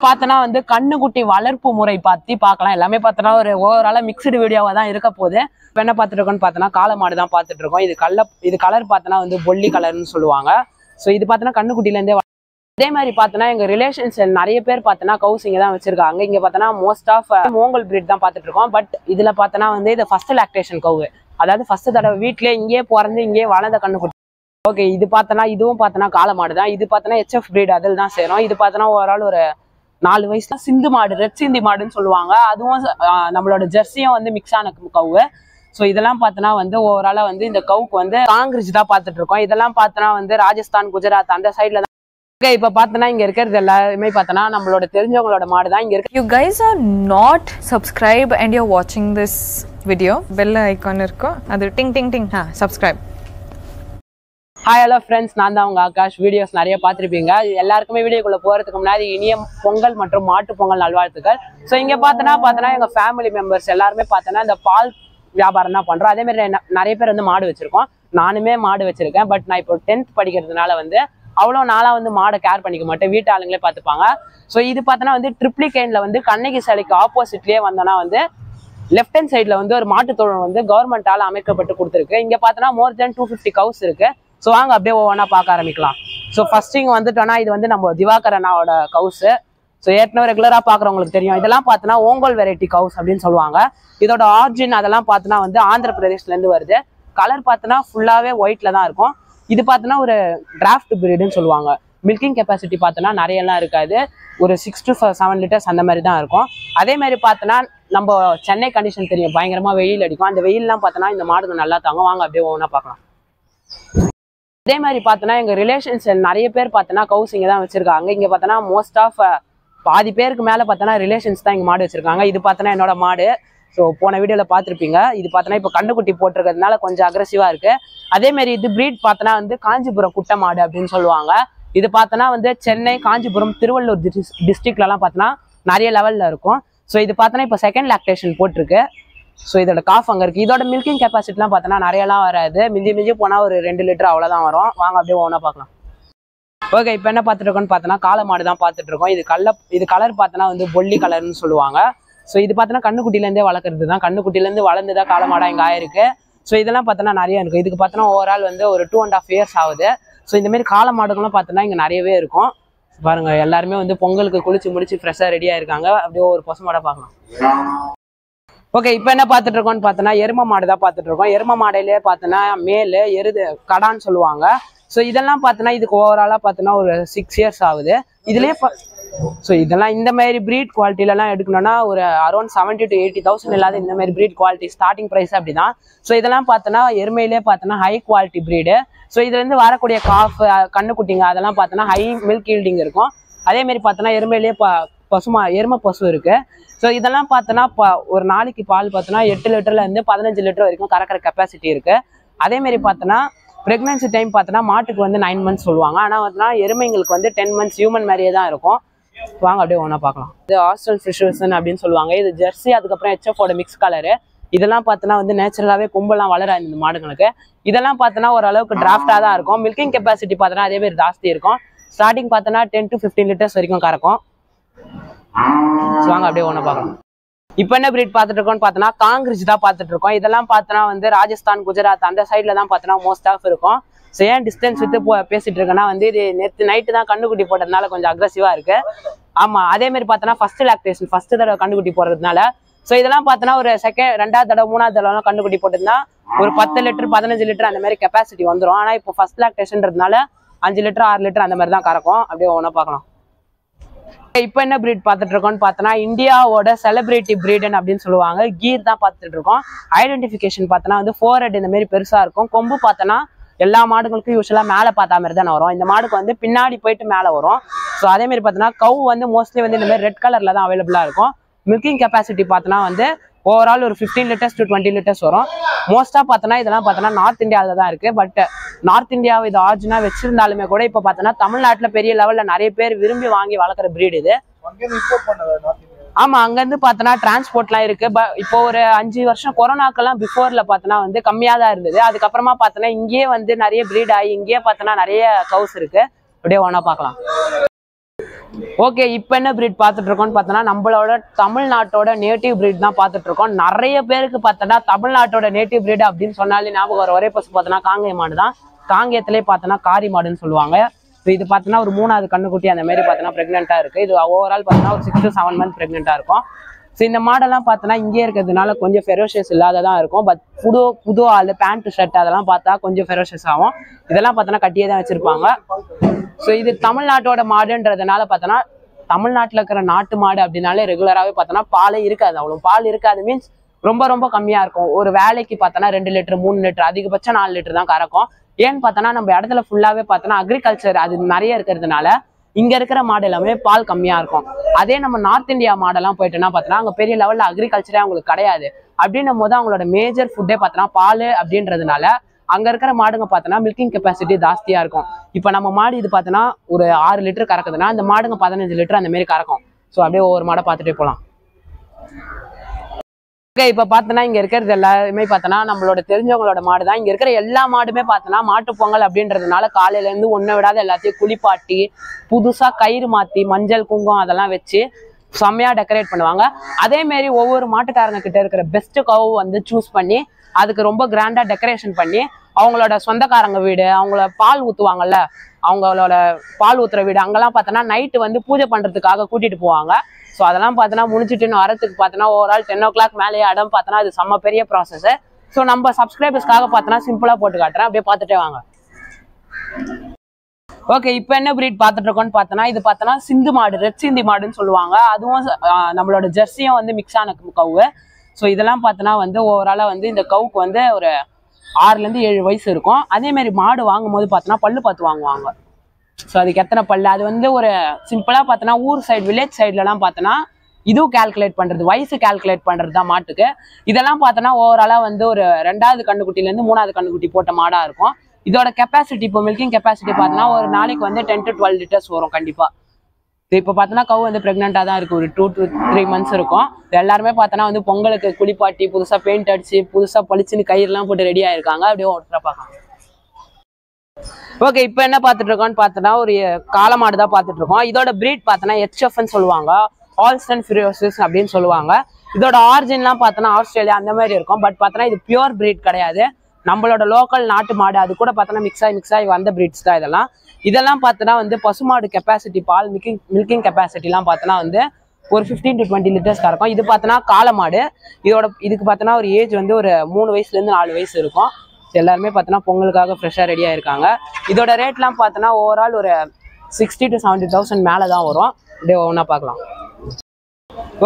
பார்த்தனா வந்து கண்ணுக்குட்டி வளர்ப்பு முறை பத்தி பார்க்கலாம். எல்லாமே பார்த்தனா ஒரு ஓவராலா மிக்ஸ்டு வீடியோவா தான் இருக்க போகுது. இப்போ என்ன பார்த்துட்டு இருக்கோம்னு பார்த்தனா காளை மாடு தான் பார்த்துட்டு இருக்கோம். இது கலர் பார்த்தனா வந்து பொல்லி கலர்னு சொல்லுவாங்க. ஸோ இது பார்த்தனா கண்ணுக்குட்டிலேருந்தே அதே மாதிரி பார்த்தனா எங்க ரிலேஷன்ஸ் நிறைய பேர் பார்த்தனா கவுஸ் இங்கே தான் வச்சிருக்காங்க. இங்கே பார்த்தனா மோஸ்ட் ஆஃப் மோங்கல் பிரீட் தான் பார்த்துட்டு இருக்கோம். பட் இதுல பார்த்தனா வந்து இது ஃபர்ஸ்ட் லாக்டேஷன் கவு, அதாவது ஃபர்ஸ்ட் தடவை வீட்லயே இங்கேயே பிறந்து இங்கேயே வளர்ந்த கண்ணுக்குட்டி. ஓகே, இது பார்த்தனா இதுவும் பார்த்தனா காளை மாடு தான். இது பார்த்தனா HF பிரீட் அதில் தான் சேரும். இது பார்த்தனா ஓவரால் ஒரு 4 வயசுல சிந்து மாடு, ரெட் சிந்தி மாடுன்னு சொல்லுவாங்க. அதுவும் நம்மளோட ஜெர்சியும் வந்து மிக்ஸ் ஆன கவு. ஸோ இதெல்லாம் பார்த்தனா வந்து ஓவராலா வந்து இந்த கவுக்கு வந்து காங்கிரஸ் தான் பார்த்துட்டு இருக்கோம். இதெல்லாம் பார்த்தனா வந்து ராஜஸ்தான், குஜராத் அந்த சைட்ல தான். இப்ப பார்த்தனா இங்க இருக்கிறது எல்லாருமே பார்த்தனா நம்மளோட தெரிஞ்சவங்களோட மாடு தான் இங்க இருக்கு. You guys are not subscribed and you're watching this video. Bell icon irko adu ting ting ting subscribe. Hi hello friends, நான் தான் உங்க ஆகாஷ். வீடியோஸ் நிறைய பார்த்துருப்பீங்க. எல்லாருக்குமே வீடியோக்குள்ள போறதுக்கு முன்னாடி இனிய பொங்கல் மற்றும் மாட்டு பொங்கல் நல்வாழ்த்துக்கள். ஸோ இங்க பார்த்தனா எங்க ஃபேமிலி மெம்பர்ஸ் எல்லாருமே பார்த்தனா இந்த பால் வியாபாரம் தான் பண்றோம். அதே மாதிரி நிறைய பேர் வந்து மாடு வச்சிருக்கோம். நானுமே மாடு வச்சிருக்கேன். பட் நான் இப்போ 10th படிக்கிறதுனால வந்து அவ்வளோ நாளாக வந்து மாடை கேர் பண்ணிக்க மாட்டேன், வீட்டு ஆளுங்களே பார்த்துப்பாங்க. ஸோ இது பார்த்தோன்னா வந்து ட்ரிப்ளிகேன்ல வந்து கண்ணகி சிலைக்கு ஆப்போசிட்லேயே வந்தோன்னா வந்து லெஃப்ட் ஹேண்ட் சைடில் வந்து ஒரு மாட்டு தொழில் வந்து கவர்மெண்டால் அமைக்கப்பட்டு கொடுத்துருக்கு. இங்கே பார்த்தோன்னா மோர் தென் 250 கவுஸ் இருக்கு. ஸோ வாங்க அப்படியே ஒவ்வொன்றா பார்க்க ஆரம்பிக்கலாம். ஸோ ஃபர்ஸ்ட் இங்கே வந்துட்டோன்னா இது வந்து நம்ம திவாகர் அண்ணாவோட கவுஸு. ஸோ ஏற்கனவே ரெகுலராக பார்க்குறவங்களுக்கு தெரியும். இதெல்லாம் பார்த்தோன்னா ஓங்கல் வெரைட்டி கவுஸ் அப்படின்னு சொல்லுவாங்க. இதோட ஆர்ஜின் அதெல்லாம் பார்த்தோன்னா வந்து ஆந்திர பிரதேஷ்லேருந்து வருது. கலர் பார்த்தோன்னா ஃபுல்லாகவே ஒயிட்டில் தான் இருக்கும். இது பார்த்தோன்னா ஒரு டிராஃப்ட் பிரீடுன்னு சொல்லுவாங்க. மில்கிங் கெப்பாசிட்டி பார்த்தோன்னா நிறையெல்லாம் இருக்காது, ஒரு 6 to 7 லிட்டர்ஸ் அந்த மாதிரி தான் இருக்கும். அதே மாதிரி பார்த்தோன்னா நம்ம சென்னை கண்டிஷன் தெரியும், பயங்கரமாக வெயில் அடிக்கும். அந்த வெயிலெலாம் பார்த்தோன்னா இந்த மாடுகள் நல்லா தாங்க. வாங்க அப்படியே ஒவ்வொன்றா பார்க்கலாம். அதே மாதிரி பார்த்தோன்னா எங்கள் ரிலேஷன்ஸ் நிறைய பேர் பார்த்தோன்னா கவுஸ் இங்கே தான் வச்சிருக்காங்க. இங்கே பார்த்தோன்னா மோஸ்ட் ஆஃப் பாதி பேருக்கு மேலே பார்த்தோன்னா ரிலேஷன்ஸ் தான் இங்கே மாடு வச்சிருக்காங்க. இது பார்த்தோன்னா என்னோட மாடு. ஸோ போன வீடியோவில் பார்த்துருப்பீங்க. இது பார்த்தோன்னா இப்போ கண்டுக்குட்டி போட்டிருக்கிறதுனால கொஞ்சம் அக்ரெசிவாக இருக்குது. அதேமாரி இது பிரீட் பார்த்தோன்னா வந்து காஞ்சிபுரம் குட்டை மாடு அப்படின்னு சொல்லுவாங்க. இது பார்த்தோன்னா வந்து சென்னை, காஞ்சிபுரம், திருவள்ளூர் டிஸ்ட்ரிக்ட்லலாம் பார்த்தோன்னா நிறைய லெவலில் இருக்கும். ஸோ இது பார்த்தோன்னா இப்போ செகண்ட் லாக்டேஷன் போட்டிருக்கு. ஸோ இதோட காஃப் அங்கே இருக்குது. இதோட மில்கிங் கெப்பாசிட்டிலாம் பார்த்தோன்னா நிறையலாம் வராது, மிஞ்சி போனால் ஒரு 2 லிட்டர் அவ்வளோதான் வரும். வாங்க அப்படியே ஒன்றா பார்க்கலாம். ஓகே, இப்போ என்ன பார்த்துட்டு இருக்கோம்னு பார்த்தோன்னா காளை மாடு தான் பார்த்துட்டு இருக்கோம். இது கலர் பார்த்தோன்னா வந்து பொல்லி கலர்னு சொல்லுவாங்க. ஸோ இது பார்த்தோன்னா கண்ணுக்குட்டிலேருந்தே வளர்க்குறது தான். கண்ணுக்குட்டிலேருந்து வளர்ந்து தான் காளை மாடாக இங்கே ஆயிருக்கு. ஸோ இதெல்லாம் பார்த்தோன்னா நிறைய இருக்குது. இதுக்கு பார்த்தோன்னா ஓவரால் வந்து ஒரு 2.5 years ஆகுது. ஸோ இந்தமாரி காளை மாடுகளும் பார்த்தோன்னா இங்கே நிறையவே இருக்கும். பாருங்க, எல்லாருமே வந்து பொங்கலுக்கு குளிச்சு முடிச்சு ஃப்ரெஷ்ஷாக ரெடியாக இருக்காங்க. அப்படியே ஒரு பசு மாடை பார்க்கலாம். ஓகே, இப்போ என்ன பார்த்துட்டு இருக்கோம்னு பார்த்தோன்னா எரும மாடு தான் பார்த்துட்டு இருக்கோம். எரும மாடையிலே பார்த்தோன்னா மேலு கடான்னு சொல்லுவாங்க. ஸோ இதெல்லாம் பார்த்தோன்னா இதுக்கு ஓவராலாக பார்த்தோன்னா ஒரு 6 years ஆகுது. இதுலேயே ஸோ இதெல்லாம் இந்த மாதிரி ப்ரீட் குவாலிட்டிலலாம் எடுக்கணும்னா ஒரு அரௌண்ட் 70,000 to 80,000 இல்லாத இந்த மாதிரி ப்ரீட் குவாலிட்டி ஸ்டார்டிங் ப்ரைஸ் அப்படி தான். ஸோ இதெல்லாம் பார்த்தோன்னா எருமையிலே பார்த்தோன்னா ஹை குவாலிட்டி ப்ரீடு. ஸோ இதுலேருந்து வரக்கூடிய காஃப், கண்ணுக்குட்டிங்க அதெல்லாம் பார்த்தோன்னா ஹை மில்க் ஈல்டிங் இருக்கும். அதேமாரி பார்த்தோன்னா எருமையிலே எருமை பசு இருக்குது. ஸோ இதெல்லாம் பார்த்தோன்னா ஒரு நாளைக்கு பால் பார்த்தோன்னா 8 லிட்டர்லேருந்து 15 லிட்டர் வரைக்கும் கறக்கிற கெப்பாசிட்டி இருக்குது. அதேமாரி பார்த்தோன்னா ப்ரெக்னன்சி டைம் பார்த்தோன்னா மாட்டுக்கு வந்து 9 months சொல்லுவாங்க. ஆனால் பார்த்தோன்னா எருமைங்களுக்கு வந்து 10 months ஹியூமன் மாதிரியே தான் இருக்கும். வாங்க அப்படியே ஒன்றா பார்க்கலாம். இது ஆஸ்ட்ரல் ஃபிஷர்சன் அப்படின்னு சொல்லுவாங்க. இது ஜெர்சி, அதுக்கப்புறம் HF மிக்ஸ் கலரு. இதெல்லாம் பார்த்தோன்னா வந்து நேச்சுரலாகவே கொம்பெல்லாம் வளராது இந்த மாடுகளுக்கு. இதெல்லாம் பார்த்தோன்னா ஓரளவுக்கு டிராஃப்டாக தான் இருக்கும். மில்கிங் கெப்பாசிட்டி பார்த்தோன்னா அதே மாதிரி ஜாஸ்தி இருக்கும். ஸ்டார்டிங் பார்த்தோன்னா 10 to 15 லிட்டர்ஸ் வரைக்கும் கறக்கும். வாங்க அப்படியே ஒன்றா பார்க்கலாம். இப்போ என்ன பிரீட் பார்த்துட்டு இருக்கோம்னு பார்த்தோன்னா காங்கிரஸ் தான் பார்த்துட்டு இருக்கோம். இதெல்லாம் பார்த்தோன்னா வந்து ராஜஸ்தான், குஜராத் அந்த சைடில் தான் பார்த்தோன்னா மோஸ்ட் ஆஃப் இருக்கும். ஸோ ஏன் டிஸ்டன்ஸ் விட்டு பேசிட்டு இருக்கேன்னா வந்து இது நேற்று நைட்டு தான் கண்ணுக்குட்டி போட்டதுனால கொஞ்சம் அக்ரெசிவாக இருக்கு. ஆமாம், அதேமாரி பார்த்தோன்னா ஃபர்ஸ்ட் லாக்டேஷன் ஃபர்ஸ்ட் தடவை கண்ணுக்குட்டி போடுறதுனால. ஸோ இதெல்லாம் பார்த்தோன்னா ஒரு ரெண்டாவது தடவை 3வது தடவை கண்ணுக்குட்டி போட்டதுன்னா ஒரு 10 லிட்டர் 15 லிட்டர் அந்த மாதிரி கெப்பாசிட்டி வந்துடும். ஆனால் இப்போ ஃபர்ஸ்ட் லாக்டேஷன்றதுனால 5 லிட்டர் 6 லிட்டர் அந்த மாதிரி தான் கறக்கும். அப்படியே ஒன்றா பார்க்கலாம். இப்போ என்ன பிரீட் பார்த்துட்டு இருக்கோம்னு பார்த்தோன்னா இந்தியாவோட செலிபிரிட்டி பிரீடுன்னு அப்படின்னு சொல்லுவாங்க. கீர் தான் பார்த்துட்டு இருக்கோம். ஐடென்டிஃபிகேஷன் பார்த்தோன்னா வந்து 4 head இந்த மாதிரி பெருசாக இருக்கும். கொம்பு பார்த்தோன்னா எல்லா மாடுகளுக்கும் யூஸ்வலாக மேலே பார்த்தா மாதிரி தானே வரும். இந்த மாடுக்கு வந்து பின்னாடி போயிட்டு மேலே வரும். ஸோ அதேமாரி பார்த்தோன்னா கவு வந்து மோஸ்ட்லி வந்து இந்த மாதிரி ரெட் கலரில் தான் அவைலபிளாக இருக்கும். மில்கிங் கெப்பாசிட்டி பார்த்தோன்னா வந்து ஓவரால் ஒரு 15 லிட்டர்ஸ் to 20 லிட்டர்ஸ் வரும். மோஸ்ட்டாக பார்த்தோன்னா இதெல்லாம் பார்த்தோன்னா நார்த் இந்தியாவில் தான் இருக்குது. பட் நார்த் இந்தியாவை இது ஆர்ஜினாக வச்சிருந்தாலுமே கூட இப்போ பார்த்தோன்னா தமிழ்நாட்டில் பெரிய லெவலில் நிறைய பேர் விரும்பி வாங்கி வளர்க்குற பிரீடு இது. ஆமா, அங்கேருந்து பார்த்தோன்னா டிரான்ஸ்போர்ட்லாம் இருக்கு. இப்போ ஒரு 5 வருஷம் கொரோனாக்கெல்லாம் பிஃபோர்ல பார்த்தோன்னா வந்து கம்மியாக தான் இருந்தது. அதுக்கப்புறமா பார்த்தோன்னா இங்கேயே வந்து நிறைய பிரீட் ஆகி இங்கேயே பார்த்தோன்னா நிறைய கவுஸ் இருக்கு. அப்படியே ஒன்றா பார்க்கலாம். ஓகே, இப்போ என்ன பிரீட் பார்த்துட்டு இருக்கோம்னு பார்த்தோன்னா நம்மளோட தமிழ்நாட்டோட நேட்டிவ் பிரீட் தான் பார்த்துட்டு இருக்கோம். நிறைய பேருக்கு பார்த்தோன்னா தமிழ்நாட்டோட நேட்டிவ் பிரீட் அப்படின்னு சொன்னாலே ஞாபகம் வர ஒரே பசு பார்த்தோன்னா காங்கேய மாடு தான். காங்கேயத்திலே பார்த்தோன்னா காரி மாடுன்னு சொல்லுவாங்க. ஸோ இது பார்த்தோன்னா ஒரு 3வது கண்ணுக்குட்டி அந்த மாதிரி பார்த்தோன்னா ப்ரெக்னெண்ட்டாக இருக்குது. இது ஓவரால் பார்த்தோன்னா ஒரு 6 to 7 months ப்ரெக்னெண்ட்டாக இருக்கும். ஸோ இந்த மாடெல்லாம் பார்த்தோன்னா இங்கே இருக்கிறதுனால கொஞ்சம் ஃபெரோஷியஸ் இல்லாததான் இருக்கும். பட் புது ஆள் பேண்ட் ஷர்ட் அதெல்லாம் பார்த்தா கொஞ்சம் ஃபெரோஷியஸ் ஆகும். இதெல்லாம் பார்த்தோன்னா கட்டியே தான் வச்சுருப்பாங்க. ஸோ இது தமிழ்நாட்டோட மாடுன்றதுனால பார்த்தோன்னா தமிழ்நாட்டில் இருக்கிற நாட்டு மாடு அப்படின்னாலே ரெகுலராகவே பார்த்தோன்னா பாலே இருக்காது. அவ்வளோ பால் இருக்காது மீன்ஸ் ரொம்ப ரொம்ப கம்மியாக இருக்கும். ஒரு வேலைக்கு பார்த்தோன்னா 2 லிட்டர் 3 லிட்டர் அதிகபட்சம் 4 லிட்டர் தான் கறக்கும். ஏன்னு பார்த்தோன்னா நம்ம இடத்துல ஃபுல்லாகவே பார்த்தோன்னா அக்ரிகல்ச்சர் அது நிறைய இருக்கிறதுனால இங்கே இருக்கிற மாடு எல்லாமே பால் கம்மியாக இருக்கும். அதே நம்ம நார்த் இந்தியா மாடெல்லாம் போயிட்டோன்னா பார்த்தோன்னா அங்கே பெரிய லெவலில் அக்ரிகல்ச்சரே அவங்களுக்கு கிடையாது. அப்படின்னும் போது அவங்களோட மேஜர் ஃபுட்டே பார்த்தோன்னா பால் அப்படின்றதுனால அங்கே இருக்கிற மாடுங்க பார்த்தோன்னா மில்கிங் கெப்பாசிட்டி ஜாஸ்தியாக இருக்கும். இப்போ நம்ம மாடு இது பார்த்தோன்னா ஒரு 6 லிட்டர் கறக்குதுன்னா அந்த மாடுங்க 15 லிட்டர் அந்த மாதிரி கறக்கும். ஸோ அப்படியே ஒவ்வொரு மாடை பார்த்துட்டே போகலாம். ஓகே, இப்போ பார்த்தோன்னா இங்கே இருக்கிறது எல்லாருமே பார்த்தோன்னா நம்மளோட தெரிஞ்சவங்களோட மாடு தான். இங்கே இருக்கிற எல்லா மாடுமே பார்த்தோன்னா மாட்டு பொங்கல் அப்படின்றதுனால காலையிலேருந்து ஒன்றை விடாத எல்லாத்தையும் குளிப்பாட்டி புதுசாக கயிறு மாற்றி மஞ்சள் குங்குமம் அதெல்லாம் வச்சு செம்மையாக டெக்கரேட் பண்ணுவாங்க. அதேமாரி ஒவ்வொரு மாட்டுக்காரங்க கிட்ட இருக்கிற பெஸ்ட் கவு வந்து சூஸ் பண்ணி அதுக்கு ரொம்ப கிராண்டாக டெக்கரேஷன் பண்ணி அவங்களோட சொந்தக்காரங்க வீடு அவங்கள பால் ஊற்றுவாங்கல்ல அவங்களோட பால் ஊற்றுற வீடு அங்கெல்லாம் பார்த்தோன்னா நைட்டு வந்து பூஜை பண்ணுறதுக்காக கூட்டிகிட்டு போவாங்க. ஸோ அதெல்லாம் பார்த்தோன்னா முடிச்சுட்டு வரத்துக்கு பார்த்தோன்னா ஓவரால் 10 o'clock மேலேயே இடம் பார்த்தோன்னா அது செம்ம பெரிய ப்ராசஸ். ஸோ நம்ம சப்ஸ்கிரைபர்ஸ்க்காக பார்த்தோன்னா சிம்பிளாக போட்டு காட்டுறேன், அப்படியே பார்த்துட்டே வாங்க. ஓகே, இப்போ என்ன பிரீட் பார்த்துட்டு இருக்கோம்னு பார்த்தோன்னா இது பார்த்தோன்னா சிந்து மாடு, ரெட் சிந்தி மாடுன்னு சொல்லுவாங்க. அதுவும் நம்மளோட ஜெர்சியும் வந்து மிக்ஸ் ஆன கவு. ஸோ இதெல்லாம் பார்த்தோன்னா வந்து ஓவராலாக வந்து இந்த கவுக்கு வந்து ஒரு 6 to 7 வயசு இருக்கும். அதேமாரி மாடு வாங்கும் போது பார்த்தோன்னா பல்லு பார்த்து வாங்குவாங்க. ஸோ அதுக்கு எத்தனை பல்லு அது வந்து ஒரு சிம்பிளாக பார்த்தோன்னா ஊர் சைடு வில்லேஜ் சைட்லலாம் பார்த்தோன்னா இதுவும் கால்குலேட் பண்ணுறது வயசு கால்குலேட் பண்ணுறது தான் மாட்டுக்கு. இதெல்லாம் பார்த்தோன்னா ஓவராலாக வந்து ஒரு 2வது கண்ணுக்குட்டிலேருந்து 3வது கண்ணுக்குட்டி போட்ட மாடாக இருக்கும். இதோட கெப்பாசிட்டி இப்போ மில்கிங் கெப்பாசிட்டி பார்த்தோன்னா ஒரு நாளைக்கு வந்து 10 to 12 liters வரும் கண்டிப்பாக. இப்போ பார்த்தோன்னா கவு வந்து ப்ரெக்னெண்ட்டாக தான் இருக்குது. ஒரு 2 to 3 months இருக்கும். எல்லாருமே பார்த்தோன்னா வந்து பொங்கலுக்கு குளிப்பாட்டி புதுசாக பெயிண்ட் அடிச்சு புதுசாக பளிச்சுன்னு கயிறுலாம் போட்டு ரெடி ஆயிருக்காங்க. அப்படியே ஒருத்தர பார்க்கலாம். ஓகே, இப்போ என்ன பார்த்துட்டு இருக்கோம்னு பார்த்தோன்னா ஒரு காளமாடு தான் பார்த்துட்டு இருக்கோம். இதோட பிரீட் பார்த்தோன்னா HFன்னு சொல்லுவாங்க, ஹால்ஸ்டன் ஃபிரோசிஸ் அப்படின்னு சொல்லுவாங்க. இதோட ஆரிஜின்லாம் பார்த்தோன்னா ஆஸ்திரேலியா அந்த மாதிரி இருக்கும். பட் பார்த்தோன்னா இது பியூர் பிரீட் கிடையாது. நம்மளோட லோக்கல் நாட்டு மாடு அது கூட பார்த்தோன்னா மிக்ஸ் ஆகி வந்த பிரீட்ஸ் தான் இதெல்லாம் பார்த்தோன்னா வந்து பசுமாடு கெப்பாசிட்டி பால் மில்கிங் கெப்பாசிட்டிலாம் பார்த்தோன்னா வந்து ஒரு 15 to 20 liters இருக்கும். இது பார்த்தோன்னா காளமாடு. இதுக்கு பார்த்தோன்னா ஒரு ஏஜ் வந்து ஒரு 3 வயசுலேருந்து 4 வயசு இருக்கும். எல்லாருமே பார்த்தோன்னா பொங்கலுக்காக ஃப்ரெஷ்ஷாக ரெடியாக இருக்காங்க. இதோட ரேட்லாம் பார்த்தோன்னா ஓவரால் ஒரு 60 to 70,000 மேலே தான் வரும். அப்படியே ஒவ்வொன்றா பார்க்கலாம்.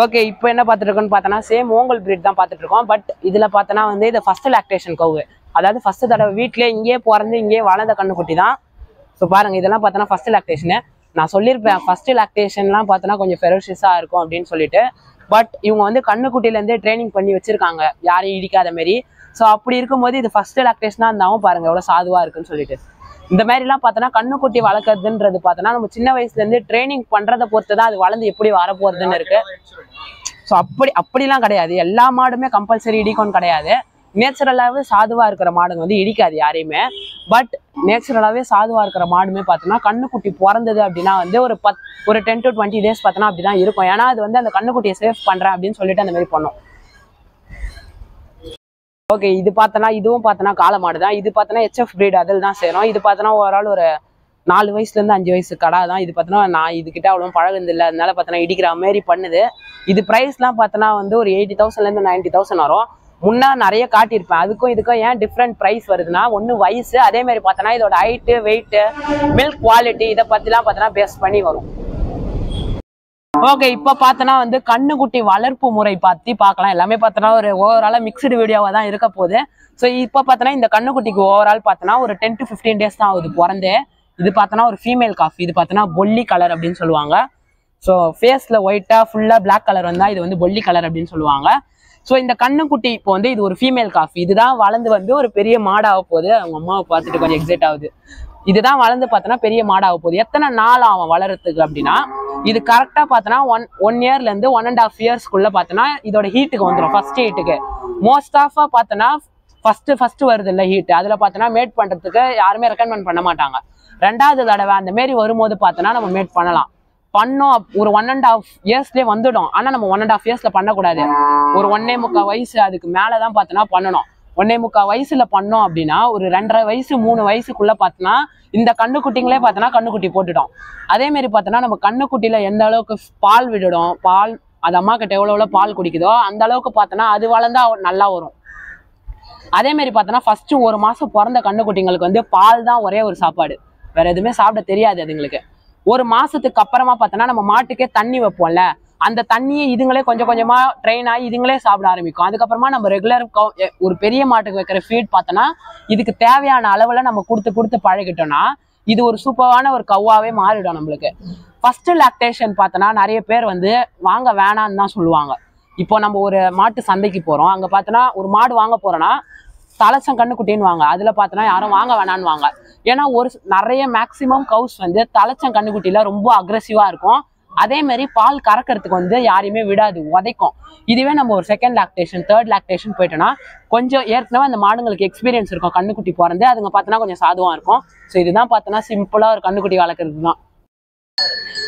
ஓகே, இப்போ என்ன பார்த்துட்டு இருக்கோம்னு பார்த்தோன்னா சேம் ஓங்கல் பிரீட் தான் பார்த்துட்டு இருக்கோம். பட் இதில் பார்த்தோன்னா வந்து இது ஃபர்ஸ்ட் லாக்டேஷன் கவு, அதாவது ஃபர்ஸ்ட் தடவை வீட்டிலே இங்கேயே பிறந்து இங்கேயே வளர்ந்த கண்ணுக்குட்டி தான். ஸோ பாருங்கள், இதெல்லாம் பார்த்தோன்னா ஃபர்ஸ்ட் லாக்டேஷனு. நான் சொல்லியிருப்பேன் ஃபர்ஸ்ட் லாக்டேஷன்லாம் பார்த்தோன்னா கொஞ்சம் ஃபெரோஷியஸாக இருக்கும் அப்படின்னு சொல்லிட்டு. பட் இவங்க வந்து கண்ணுக்குட்டிலேருந்தே ட்ரைனிங் பண்ணி வச்சிருக்காங்க யாரையும் இடிக்காத மாரி. ஸோ அப்படி இருக்கும்போது இது ஃபர்ஸ்ட் லாக்டேஷனாக இருந்தாலும் பாருங்கள் எவ்வளோ சாதுவாக இருக்குன்னு சொல்லிட்டு. இந்த மாதிரிலாம் பார்த்தோன்னா கண்ணுக்குட்டி வளர்க்குறதுன்றது பார்த்தோன்னா நம்ம சின்ன வயசுலேருந்து ட்ரைனிங் பண்ணுறதை பொறுத்து தான் அது வளர்ந்து எப்படி வரப்போகிறதுன்னு இருக்கு. ஸோ அப்படிலாம் கிடையாது. எல்லா மாடுமே கம்பல்சரி இடிக்கும்னு கிடையாது. நேச்சுரலாகவே சாதுவாக இருக்கிற மாடுங்க வந்து இடிக்காது யாரையுமே. பட் நேச்சுரலாகவே சாதுவாக இருக்கிற மாடுமே பார்த்தோன்னா கண்ணுக்குட்டி பிறந்தது அப்படின்னா வந்து ஒரு 10 to 20 days பார்த்தோன்னா அப்படி தான் இருக்கும். ஏன்னா அது வந்து அந்த கண்ணுக்குட்டியை சேஃப் பண்ணுறேன் அப்படின்னு சொல்லிட்டு அந்த மாதிரி பண்ணும். ஓகே, இது பார்த்தோன்னா இதுவும் பார்த்தோன்னா காளமாடு தான். இது பார்த்தோன்னா HF பிரீட் அதில் தான் சேரும். இது பார்த்தோன்னா ஓவரால் ஒரு 4 வயசுலேருந்து 5 வயசு கடை தான். இது பார்த்தோன்னா நான் இதுக்கிட்ட அவ்வளோ பழகுது இல்லை, அதனால பார்த்தோன்னா இடிக்கிற மாரி பண்ணுது. இது ப்ரைஸ்லாம் பார்த்தோன்னா வந்து ஒரு 80,000 to 90,000 வரும். முன்னா நிறைய காட்டியிருப்பேன். அதுக்கும் இதுக்கும் ஏன் டிஃப்ரெண்ட் ப்ரைஸ் வருதுன்னா ஒன்று வயசு, அதேமாதிரி பார்த்தோன்னா இதோட ஹைட்டு வெயிட்டு மில்க் குவாலிட்டி இதை பற்றிலாம் பார்த்தோன்னா பேஸ் பண்ணி வரும். ஓகே, இப்போ பார்த்தோன்னா வந்து கண்ணுக்குட்டி வளர்ப்பு முறை பற்றி பார்க்கலாம். எல்லாமே பார்த்தோன்னா ஒரு ஓவராலாக மிக்சடு வீடியோவாக தான் இருக்க போகுது. ஸோ இப்போ பார்த்தோன்னா இந்த கண்ணுக்குட்டிக்கு ஓவரால் பார்த்தோன்னா ஒரு 10 to 15 days தான் ஆகுது பிறந்தே. இது பார்த்தோன்னா ஒரு ஃபீமேல் காஃப். இது பார்த்தோன்னா பொல்லி கலர் அப்படின்னு சொல்லுவாங்க. ஸோ ஃபேஸில் ஒயிட்டாக ஃபுல்லாக பிளாக் கலர் வந்தால் இது வந்து பொல்லி கலர் அப்படின்னு சொல்லுவாங்க. ஸோ இந்த கண்ணுக்குட்டி இப்போ வந்து இது ஒரு ஃபீமேல் காஃப். இதுதான் வளர்ந்து வந்து ஒரு பெரிய மாடாக போகுது. அவங்க அம்மாவை பார்த்துட்டு கொஞ்சம் எக்ஸைட் ஆகுது. இதுதான் வளர்ந்து பார்த்தோன்னா பெரிய மாடாக போகுது. எத்தனை நாள் ஆகும் வளர்றதுக்கு அப்படின்னா இது கரெக்டாக பார்த்தோன்னா 1 yearலேருந்து 1.5 yearsக்குள்ள பார்த்தோன்னா இதோட ஹீட்டுக்கு வந்துடும். ஃபர்ஸ்ட் ஹீட்டுக்கு மோஸ்ட் ஆஃபாக பார்த்தோன்னா ஃபர்ஸ்ட் வருது இல்லை ஹீட், அதில் பார்த்தோன்னா மேட் பண்ணுறதுக்கு யாருமே ரெக்கமெண்ட் பண்ண மாட்டாங்க. 2வது தடவை அந்த மாரி வரும்போது பார்த்தோன்னா நம்ம மேட் பண்ணலாம். பண்ணோம் ஒரு 1.5 இயர்ஸ்லேயே வந்துடும். ஆனால் நம்ம 1.5 இயர்ஸ்ல பண்ணக்கூடாது. ஒரு 1.25 வயசு அதுக்கு மேலதான் பார்த்தோன்னா பண்ணணும். 1.25 வயசுல பண்ணோம் அப்படின்னா ஒரு 2.5 வயசு 3 வயசுக்குள்ள பார்த்தோன்னா இந்த கண்ணுக்குட்டிங்களே பார்த்தோன்னா கண்ணுக்குட்டி போட்டுட்டோம். அதே மாதிரி பார்த்தோன்னா நம்ம கண்ணுக்குட்டியில எந்த அளவுக்கு பால் விடுடும், பால் அது அம்மா கிட்ட எவ்வளோ பால் குடிக்குதோ அந்த அளவுக்கு பார்த்தோன்னா அது வளர்ந்தா நல்லா வரும். அதே மாதிரி பார்த்தோன்னா ஃபர்ஸ்ட் 1 மாசம் பிறந்த கண்ணுக்குட்டிங்களுக்கு வந்து பால் தான் ஒரே ஒரு சாப்பாடு, வேற எதுவுமே சாப்பிட தெரியாது அதுங்களுக்கு. 1 மாசத்துக்கு அப்புறமா பார்த்தோன்னா நம்ம மாட்டுக்கே தண்ணி வைப்போம்ல, அந்த தண்ணியை இதுங்களே கொஞ்சம் கொஞ்சமா ட்ரெயின் ஆகி இதுங்களே சாப்பிட ஆரம்பிக்கும். அதுக்கப்புறமா நம்ம ரெகுலர் ஒரு பெரிய மாட்டுக்கு வைக்கிற ஃபீட் பார்த்தோன்னா இதுக்கு தேவையான அளவுல நம்ம கொடுத்து பழகிட்டோம்னா இது ஒரு சூப்பரான ஒரு கவ்வாவே மாறிடும் நம்மளுக்கு. ஃபர்ஸ்ட் லாக்டேஷன் பார்த்தோன்னா நிறைய பேர் வந்து வாங்க வேணான்னு தான் சொல்லுவாங்க. இப்போ நம்ம ஒரு மாட்டு சந்தைக்கு போறோம், அங்க பார்த்தோன்னா ஒரு மாடு வாங்க போறோம்னா தலைச்சம் கண்ணுக்குட்டின்னு வாங்க, அதுல பார்த்தோன்னா யாரும் வாங்க வேணான்னு வாங்க. ஏன்னா நிறைய மேக்சிமம் கவுஸ் வந்து தலைச்சம் கண்ணுக்குட்டியில ரொம்ப அக்ரெசிவா இருக்கும். அதே மாதிரி பால் கறக்கிறதுக்கு வந்து யாரையுமே விடாது, உதைக்கும். இதுவே நம்ம ஒரு செகண்ட் லாக்டேஷன் 3rd லாக்டேஷன் போயிட்டோம்னா கொஞ்சம் ஏற்கனவே அந்த மாடுங்களுக்கு எக்ஸ்பீரியன்ஸ் இருக்கும் கண்ணுக்குட்டி பிறந்து, அதுங்க பார்த்தோன்னா கொஞ்சம் சாதுவா இருக்கும். ஸோ இதுதான் பார்த்தோன்னா சிம்பிளா ஒரு கண்ணுக்குட்டி வளர்க்குறது தான்.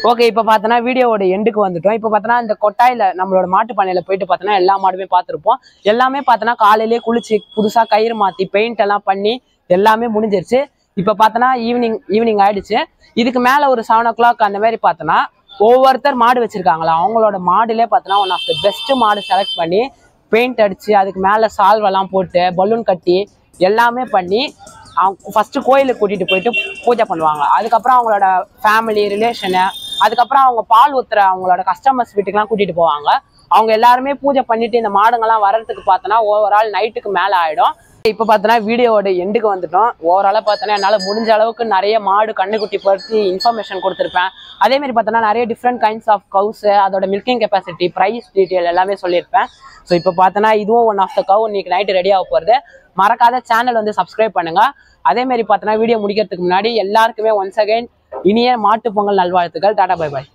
ஓகே, இப்போ பார்த்தோன்னா வீடியோவோட எண்டுக்கு வந்துட்டோம். இப்போ பார்த்தோன்னா இந்த கொட்டாயில நம்மளோட மாட்டு பண்ணையில போயிட்டு பார்த்தோன்னா எல்லா மாடுமே பார்த்துருப்போம். எல்லாமே பார்த்தோன்னா காலையிலேயே குளிச்சு புதுசா கயிறு மாத்தி பெயிண்ட் எல்லாம் பண்ணி எல்லாமே முடிஞ்சிருச்சு. இப்போ பார்த்தோன்னா ஈவினிங் ஆயிடுச்சு. இதுக்கு மேல ஒரு 7 o'clock அந்த மாதிரி பார்த்தோன்னா ஒவ்வொருத்தர் மாடு வச்சிருக்காங்களா அவங்களோட மாடுலேயே பார்த்தோன்னா ஒன் ஆஃப் த பெஸ்ட் மாடு செலக்ட் பண்ணி பெயிண்ட் அடிச்சு அதுக்கு மேல சால்வெல்லாம் போட்டு பலூன் கட்டி எல்லாமே பண்ணி அவங்க ஃபர்ஸ்ட் கோயிலுக்கு கூட்டிட்டு போயிட்டு பூஜை பண்ணுவாங்க. அதுக்கப்புறம் அவங்களோட ஃபேமிலி ரிலேஷனு, அதுக்கப்புறம் அவங்க பால் ஊத்துற அவங்களோட கஸ்டமர்ஸ் வீட்டுக்கெல்லாம் கூட்டிட்டு போவாங்க. அவங்க எல்லாருமே பூஜை பண்ணிட்டு இந்த மாடுங்கெல்லாம் வர்றதுக்கு பார்த்தோன்னா ஓவரால் நைட்டுக்கு மேல ஆயிடும். இப்போ பார்த்தோன்னா வீடியோவோட எண்டுக்கு வந்துட்டோம். ஓவராலாக பார்த்தோன்னா என்னால் முடிஞ்ச அளவுக்கு நிறைய மாடு கண்ணுக்குட்டி பற்றி இன்ஃபர்மேஷன் கொடுத்துருப்பேன். அதேமாதிரி பார்த்தோன்னா நிறைய டிஃப்ரெண்ட் கைண்ட்ஸ் ஆஃப் கவுஸ், அதோட மில்கிங் கெப்பாசிட்டி, ப்ரைஸ் டீட்டெயில் எல்லாமே சொல்லியிருப்பேன். ஸோ இப்போ பார்த்தோன்னா இதுவும் ஒன் ஆஃப் த கவ் இன்னைக்கு நைட்டு ரெடி ஆக போகிறது. மறக்காத சேனல் வந்து சப்ஸ்கிரைப் பண்ணுங்க. அதேமாதிரி பார்த்தோன்னா வீடியோ முடிக்கிறதுக்கு முன்னாடி எல்லாருக்குமே ஒன்ஸ் அகைன் இனிய மாட்டு பொங்கல் நல்வாழ்த்துக்கள். Tata bye bye.